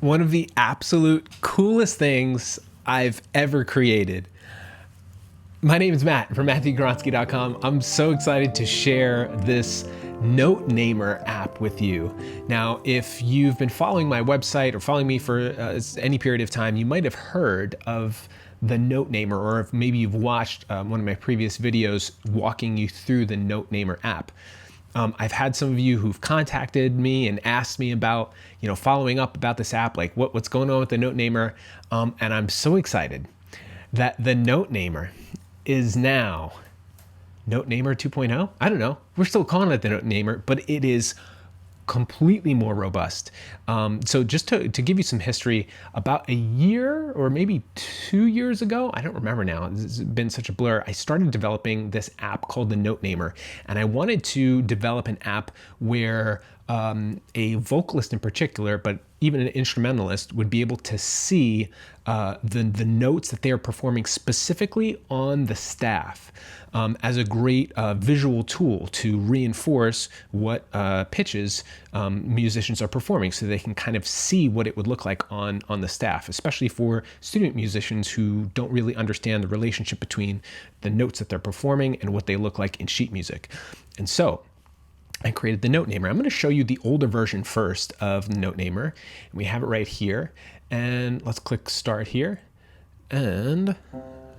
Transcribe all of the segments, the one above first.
one of the absolute coolest things I've ever created. My name is Matt from MatthewGronsky.com. I'm so excited to share this Note Namer app with you. Now, if you've been following my website or following me for any period of time, you might have heard of the Note Namer, or if maybe you've watched one of my previous videos walking you through the Note Namer app. I've had some of you who've contacted me and asked me about, following up about this app, like what's going on with the Note Namer. And I'm so excited that the Note Namer is now Note Namer 2.0. I don't know. We're still calling it the Note Namer, but it is completely more robust. So just to give you some history, about a year or maybe 2 years ago, I don't remember now, it's been such a blur, I started developing this app called the Note Namer. And I wanted to develop an app where a vocalist in particular, but even an instrumentalist, would be able to see the notes that they are performing specifically on the staff as a great visual tool to reinforce what pitches musicians are performing, so they can kind of see what it would look like on the staff, especially for student musicians who don't really understand the relationship between the notes that they're performing and what they look like in sheet music. And so I created the Note Namer. I'm going to show you the older version first of the Note Namer. We have it right here. And let's click start here. And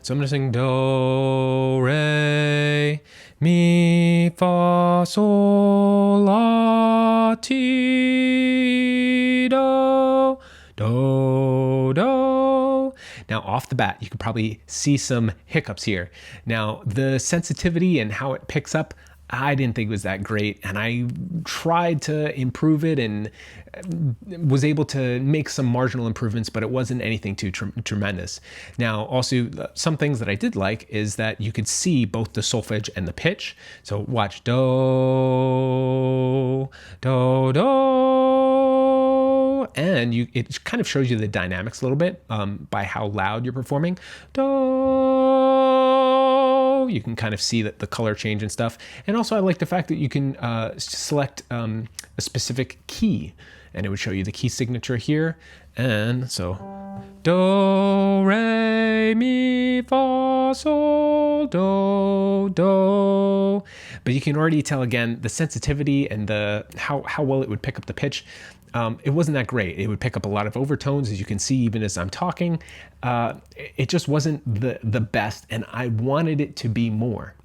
so I'm going to sing do, re, mi, fa, sol, la, ti, do, do, do. Now, off the bat, you can probably see some hiccups here. Now, the sensitivity and how it picks up, I didn't think it was that great, and I tried to improve it and was able to make some marginal improvements, but it wasn't anything too tremendous. Now, also, some things that I did like is that you could see both the solfege and the pitch. So watch, do, do, do, and it kind of shows you the dynamics a little bit by how loud you're performing. Do. You can kind of see that the color change and stuff. And also I like the fact that you can select a specific key, and it would show you the key signature here. And so do, re, mi, fa, sol, do, do. But you can already tell, again, the sensitivity and the how well it would pick up the pitch. It wasn't that great. It would pick up a lot of overtones, as you can see, even as I'm talking. It just wasn't the best, and I wanted it to be more.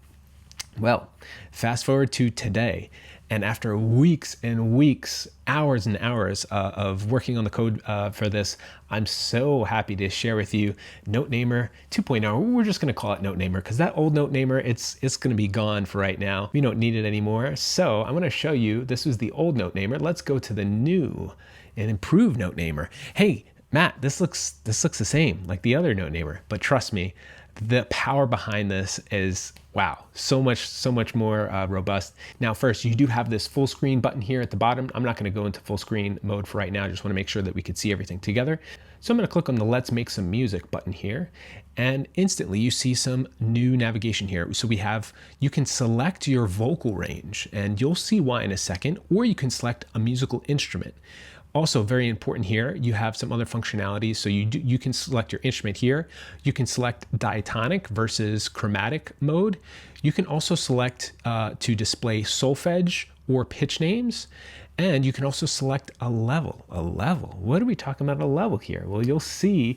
Well, fast forward to today, and after weeks and weeks, hours and hours of working on the code for this, I'm so happy to share with you Note Namer 2.0. We're just going to call it Note Namer because that old Note Namer, it's going to be gone for right now. We don't need it anymore. So I'm going to show you, this was the old Note Namer. Let's go to the new and improved Note Namer. Hey, Matt, this looks the same like the other Note Namer, but trust me, the power behind this is, wow, so much more robust. Now, first, you do have this full screen button here at the bottom. I'm not going to go into full screen mode for right now. I just want to make sure that we can see everything together. So I'm going to click on the Let's Make Some Music button here, and instantly you see some new navigation here. So you can select your vocal range, and you'll see why in a second, or you can select a musical instrument. Also very important here, you have some other functionalities. So you can select your instrument here. You can select diatonic versus chromatic mode. You can also select to display solfege or pitch names. And you can also select a level. What are we talking about a level here? Well, you'll see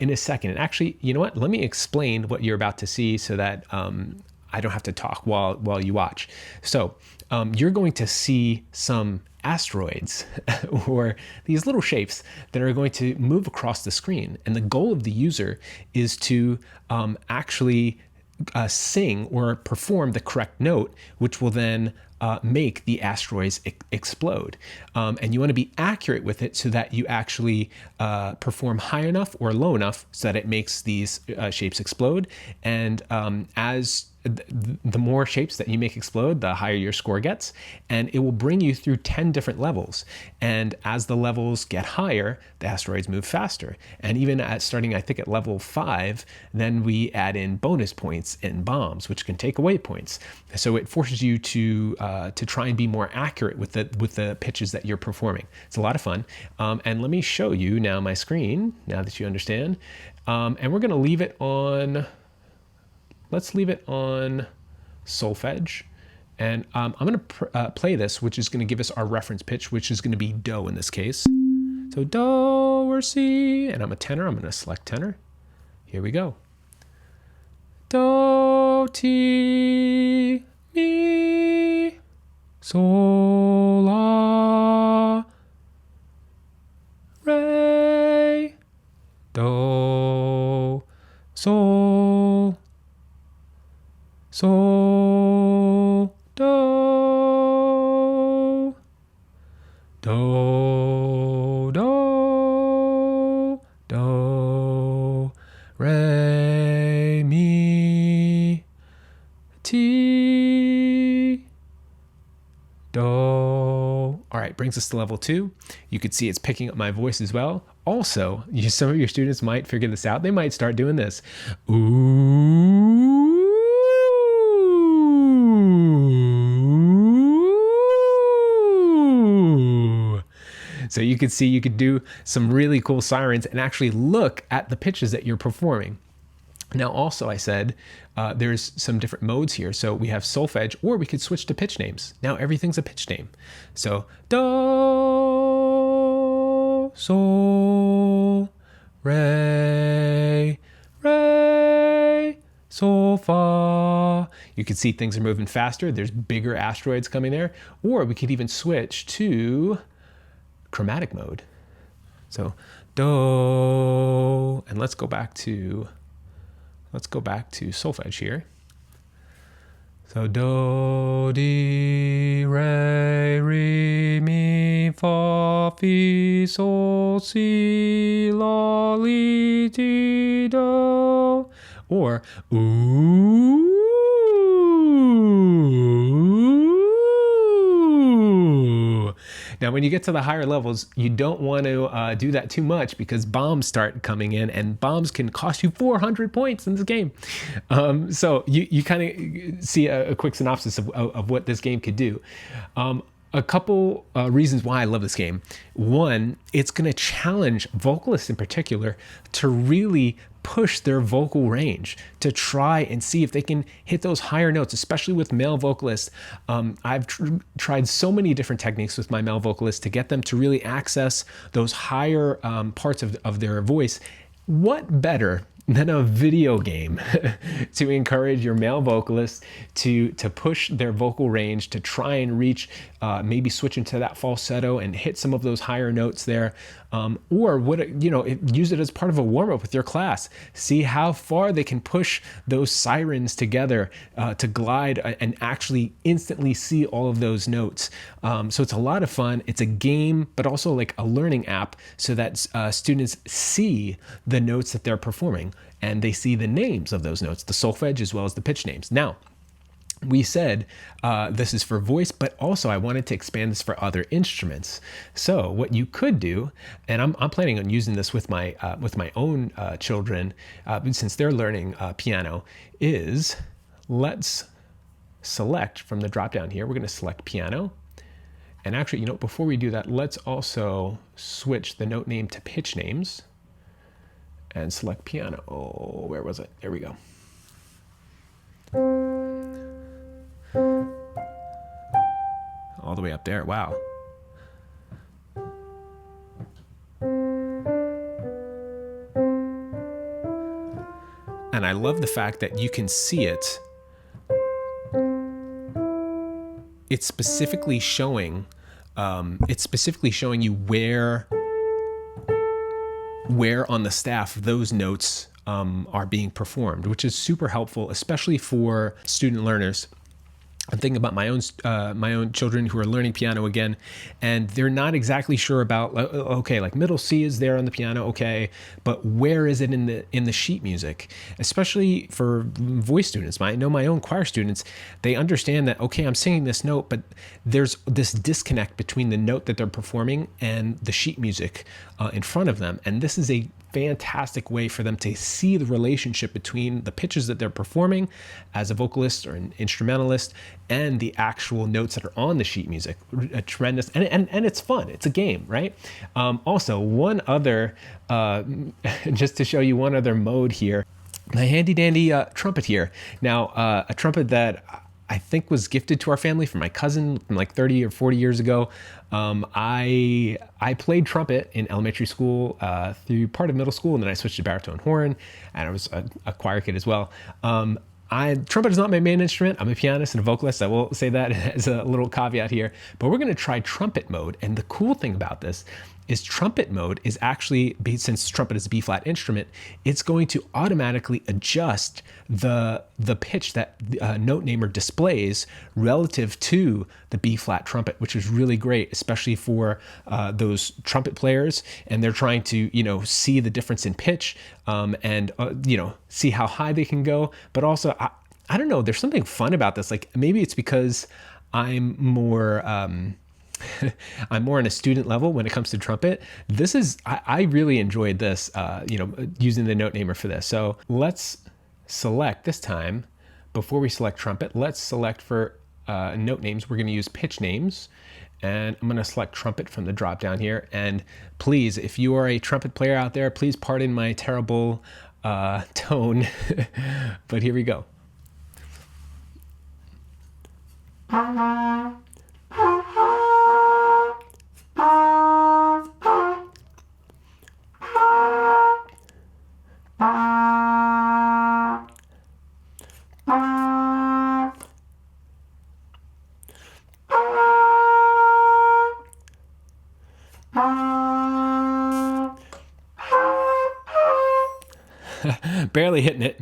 in a second. And actually, you know what? Let me explain what you're about to see so that I don't have to talk while you watch. So you're going to see some asteroids or these little shapes that are going to move across the screen. And the goal of the user is to actually sing or perform the correct note, which will then make the asteroids explode. And you want to be accurate with it so that you actually perform high enough or low enough so that it makes these shapes explode. And as the more shapes that you make explode, the higher your score gets, and it will bring you through 10 different levels. And as the levels get higher, the asteroids move faster. And even starting, I think, at level 5, then we add in bonus points and bombs, which can take away points. So it forces you to to try and be more accurate with the pitches that you're performing. It's a lot of fun. And let me show you now my screen, now that you understand. And we're going to leave it on, let's leave it on solfege. And I'm going to play this, which is going to give us our reference pitch, which is going to be do in this case. So do or si, and I'm a tenor. I'm going to select tenor. Here we go. Do, ti, mi, sol, la, re, do, sol, sol, do, do, do, do, re, mi, ti, do. All right, brings us to level 2. You could see it's picking up my voice as well. Also, some of your students might figure this out. They might start doing this. Ooh. So you could see you could do some really cool sirens and actually look at the pitches that you're performing. Now, also, I said there's some different modes here. So we have solfege, or we could switch to pitch names. Now everything's a pitch name. So do, sol, re, re, sol, fa. You can see things are moving faster. There's bigger asteroids coming there. Or we could even switch to chromatic mode. So do, and let's go back to solfege here. So do, di, re, mi, fa, fi, sol, si, la, li, ti, do. Or ooh. Now, when you get to the higher levels, you don't want to do that too much, because bombs start coming in, and bombs can cost you 400 points in this game. So you kind of see a quick synopsis of what this game could do. A couple reasons why I love this game. One, it's going to challenge vocalists in particular to really push their vocal range, to try and see if they can hit those higher notes, especially with male vocalists. I've tried so many different techniques with my male vocalists to get them to really access those higher parts of their voice. What better than a video game to encourage your male vocalists to push their vocal range, to try and reach, maybe switch into that falsetto and hit some of those higher notes there. Or use it as part of a warm-up with your class. See how far they can push those sirens together to glide and actually instantly see all of those notes. So it's a lot of fun. It's a game, but also like a learning app, so that students see the notes that they're performing, and they see the names of those notes, the solfege as well as the pitch names. Now, we said this is for voice, but also I wanted to expand this for other instruments. So what you could do, and I'm planning on using this with my own children, since they're learning piano, is let's select from the drop down here. We're going to select piano. And actually, before we do that, let's also switch the note name to pitch names and select piano. Oh, where was it? There we go. All the way up there. Wow. And I love the fact that you can see it. It's specifically showing you where on the staff those notes are being performed, which is super helpful, especially for student learners. I'm thinking about my own children who are learning piano again, and they're not exactly sure about, okay, like middle C is there on the piano, okay, but where is it in the sheet music? Especially for voice students. I know my own choir students, they understand that, okay, I'm singing this note, but there's this disconnect between the note that they're performing and the sheet music in front of them, and this is a fantastic way for them to see the relationship between the pitches that they're performing as a vocalist or an instrumentalist and the actual notes that are on the sheet music. A tremendous, and it's fun. It's a game, right? Also, one other, just to show you one other mode here, my handy dandy trumpet here. Now, a trumpet that I think was gifted to our family from my cousin from like 30 or 40 years ago. I played trumpet in elementary school through part of middle school, and then I switched to baritone horn, and I was a choir kid as well. Trumpet is not my main instrument. I'm a pianist and a vocalist. I will say that as a little caveat here, but we're going to try trumpet mode. And the cool thing about this is trumpet mode is actually, since trumpet is a B-flat instrument, it's going to automatically adjust the pitch that Note Namer displays relative to the B-flat trumpet, which is really great, especially for those trumpet players, and they're trying to, see the difference in pitch and see how high they can go. But also, I don't know, there's something fun about this. Like maybe it's because I'm more I'm more on a student level when it comes to trumpet. I really enjoyed this, using the Note Namer for this. So let's select this time, before we select trumpet, let's select for note names. We're going to use pitch names, and I'm going to select trumpet from the drop down here. And please, if you are a trumpet player out there, please pardon my terrible tone, but here we go. Barely hitting it.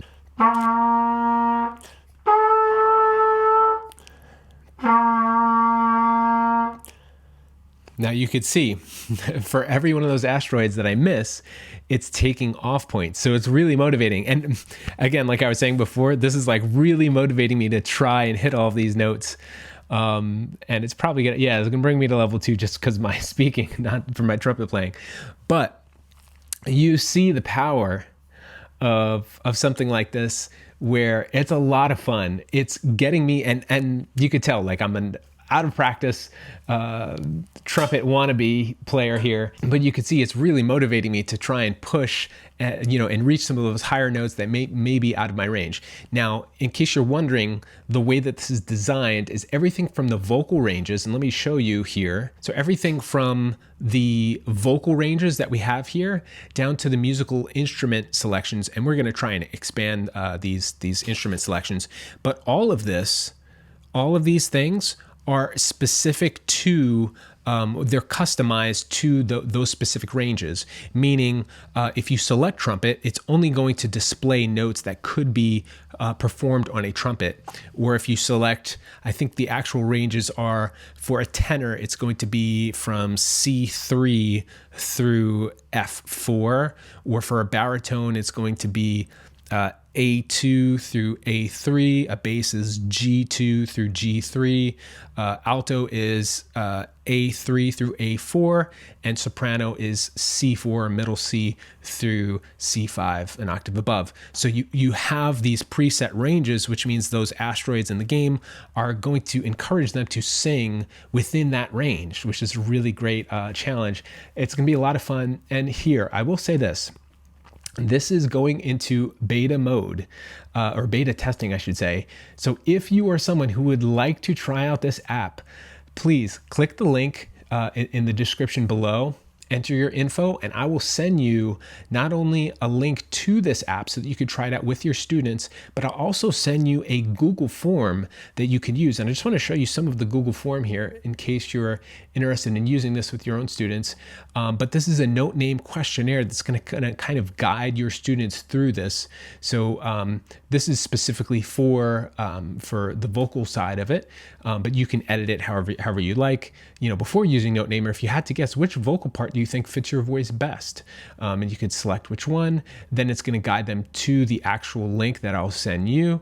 Now you could see for every one of those asteroids that I miss, it's taking off points. So it's really motivating. And again, like I was saying before, this is like really motivating me to try and hit all of these notes. And it's probably it's gonna bring me to level 2 just because my speaking, not for my trumpet playing. But you see the power of something like this, where it's a lot of fun. It's getting me, and you could tell, like I'm an out of practice trumpet wannabe player here, but you can see it's really motivating me to try and push, and reach some of those higher notes that may be out of my range. Now, in case you're wondering, the way that this is designed is everything from the vocal ranges, and let me show you here. So everything from the vocal ranges that we have here down to the musical instrument selections, and we're going to try and expand these instrument selections. But all of these things are specific to, they're customized to those specific ranges, meaning if you select trumpet, it's only going to display notes that could be performed on a trumpet. Or if you select, I think the actual ranges are, for a tenor, it's going to be from C3 through F4, or for a baritone, it's going to be A2 through A3, a bass is G2 through G3, alto is A3 through A4, and soprano is C4, middle C through C5, an octave above. So you have these preset ranges, which means those asteroids in the game are going to encourage them to sing within that range, which is a really great challenge. It's going to be a lot of fun. And here, I will say this. This is going into beta mode, or beta testing, I should say. So if you are someone who would like to try out this app, please click the link in the description below, enter your info, and I will send you not only a link to this app so that you could try it out with your students, but I'll also send you a Google form that you can use. And I just want to show you some of the Google form here in case you're interested in using this with your own students. But this is a note name questionnaire that's going to kind of guide your students through this. So this is specifically for the vocal side of it, but you can edit it however you like. Before using Note Namer, if you had to guess which vocal part do you think fits your voice best, and you can select which one, then it's going to guide them to the actual link that I'll send you.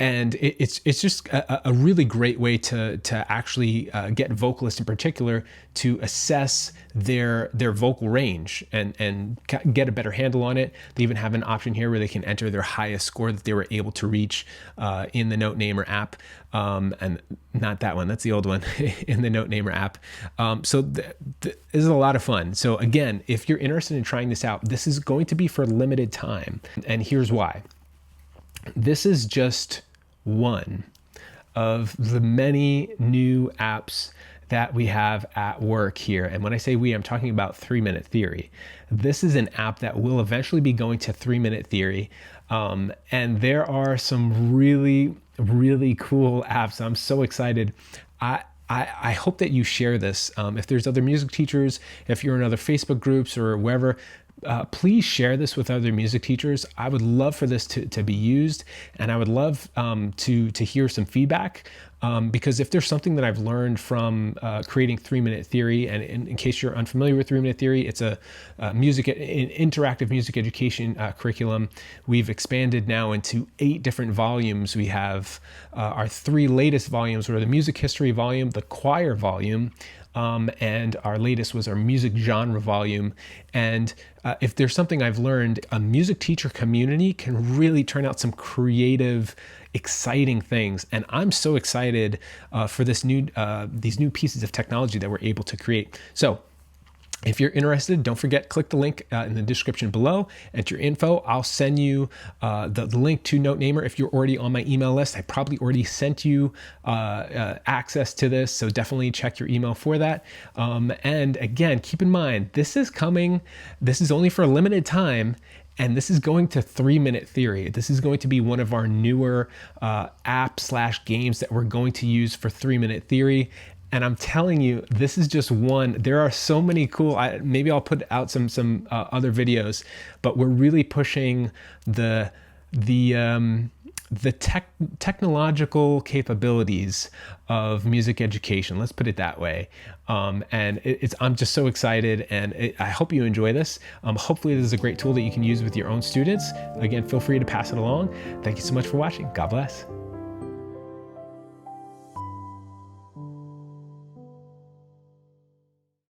and it's just a really great way to actually get vocalists in particular to assess their vocal range and get a better handle on it. They even have an option here where they can enter their highest score that they were able to reach in the Notenamer app, and not that one, that's the old one, in the Notenamer app. So this is a lot of fun. So again, if you're interested in trying this out, this is going to be for a limited time, and here's why. This is just one of the many new apps that we have at work here. And when I say we, I'm talking about 3 Minute Theory. This is an app that will eventually be going to 3 Minute Theory. And there are some really, really cool apps. I'm so excited. I hope that you share this. If there's other music teachers, if you're in other Facebook groups or wherever, please share this with other music teachers. I would love for this to be used, and I would love to hear some feedback, because if there's something that I've learned from creating 3 Minute Theory, and in case you're unfamiliar with 3 Minute Theory, it's an interactive music education curriculum. We've expanded now into 8 different volumes. We have our 3 latest volumes were the music history volume, the choir volume, and our latest was our music genre volume. And if there's something I've learned, a music teacher community can really turn out some creative, exciting things. And I'm so excited for these new pieces of technology that we're able to create. So if you're interested, don't forget, click the link in the description below, enter your info. I'll send you the link to Notenamer. If you're already on my email list, I probably already sent you access to this, so definitely check your email for that. And again, keep in mind, this is coming. This is only for a limited time, and this is going to 3 Minute Theory. This is going to be one of our newer app/games that we're going to use for 3 Minute Theory. And I'm telling you, this is just one. There are so many cool, maybe I'll put out some other videos, but we're really pushing the technological capabilities of music education. Let's put it that way. And I'm just so excited, and I hope you enjoy this. Hopefully this is a great tool that you can use with your own students. Again, feel free to pass it along. Thank you so much for watching. God bless.